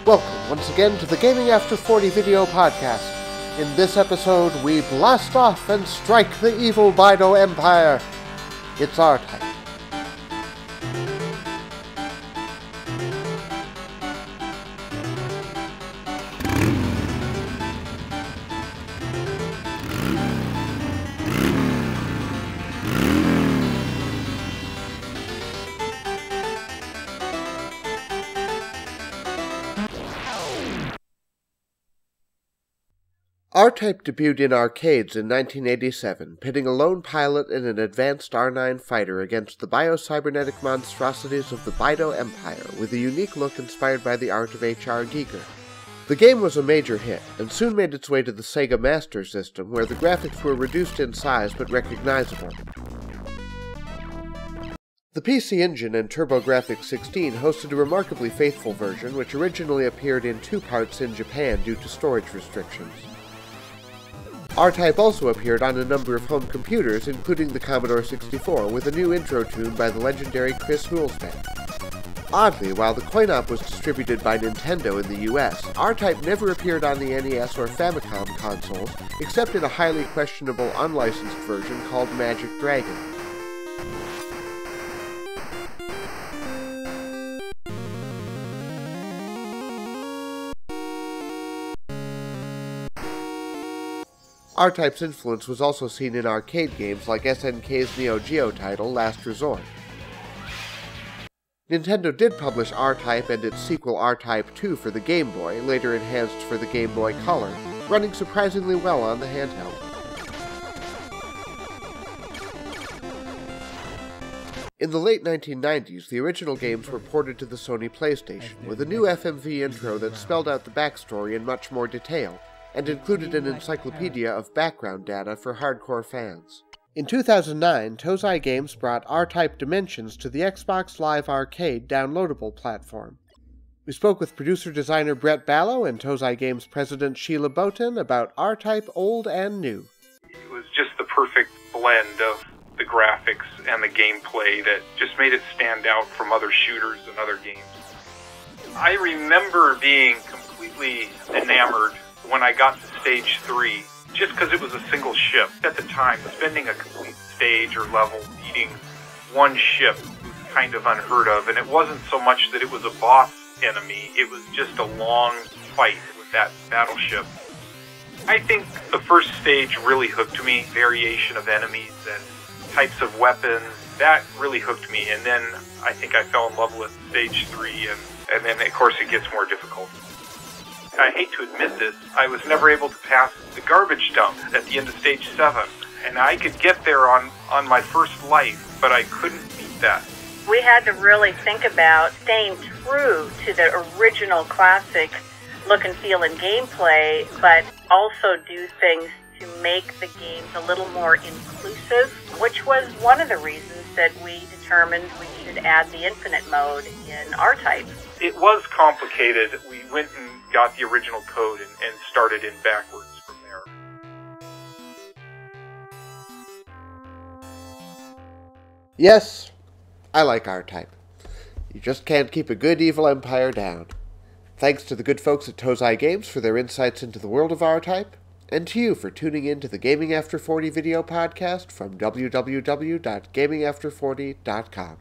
Welcome once again to the Gaming After 40 video podcast. In this episode, we blast off and strike the evil Bido Empire. It's R-Type. R-Type debuted in arcades in 1987, pitting a lone pilot and an advanced R9 fighter against the biocybernetic monstrosities of the Bido Empire, with a unique look inspired by the art of H.R. Giger. The game was a major hit, and soon made its way to the Sega Master System, where the graphics were reduced in size but recognizable. The PC Engine and TurboGrafx 16 hosted a remarkably faithful version, which originally appeared in two parts in Japan due to storage restrictions. R-Type also appeared on a number of home computers, including the Commodore 64, with a new intro tune by the legendary Chris Hulsbeck. Oddly, while the coin-op was distributed by Nintendo in the US, R-Type never appeared on the NES or Famicom consoles, except in a highly questionable unlicensed version called Magic Dragon. R-Type's influence was also seen in arcade games like SNK's Neo Geo title, Last Resort. Nintendo did publish R-Type and its sequel R-Type 2 for the Game Boy, later enhanced for the Game Boy Color, running surprisingly well on the handheld. In the late 1990s, the original games were ported to the Sony PlayStation, with a new FMV intro that spelled out the backstory in much more detail, and included an encyclopedia of background data for hardcore fans. In 2009, Tozai Games brought R-Type Dimensions to the Xbox Live Arcade downloadable platform. We spoke with producer-designer Brett Ballo and Tozai Games president Sheila Boughton about R-Type Old and New. It was just the perfect blend of the graphics and the gameplay that just made it stand out from other shooters and other games. I remember being completely enamored when I got to stage 3, just because it was a single ship. At the time, spending a complete stage or level beating one ship was kind of unheard of, and it wasn't so much that it was a boss enemy, it was just a long fight with that battleship. I think the first stage really hooked me, variation of enemies and types of weapons, that really hooked me, and then I think I fell in love with stage 3, and then of course it gets more difficult. I hate to admit this, I was never able to pass the garbage dump at the end of stage 7, and I could get there on my first life, but I couldn't beat that. We had to really think about staying true to the original classic look and feel and gameplay, but also do things to make the games a little more inclusive, which was one of the reasons that we determined we should add the infinite mode in R-Type. It was complicated. We went and got the original code and started in backwards from there. Yes, I like R-Type. You just can't keep a good evil empire down. Thanks to the good folks at Tozai Games for their insights into the world of R-Type, and to you for tuning in to the Gaming After 40 video podcast from www.gamingafter40.com.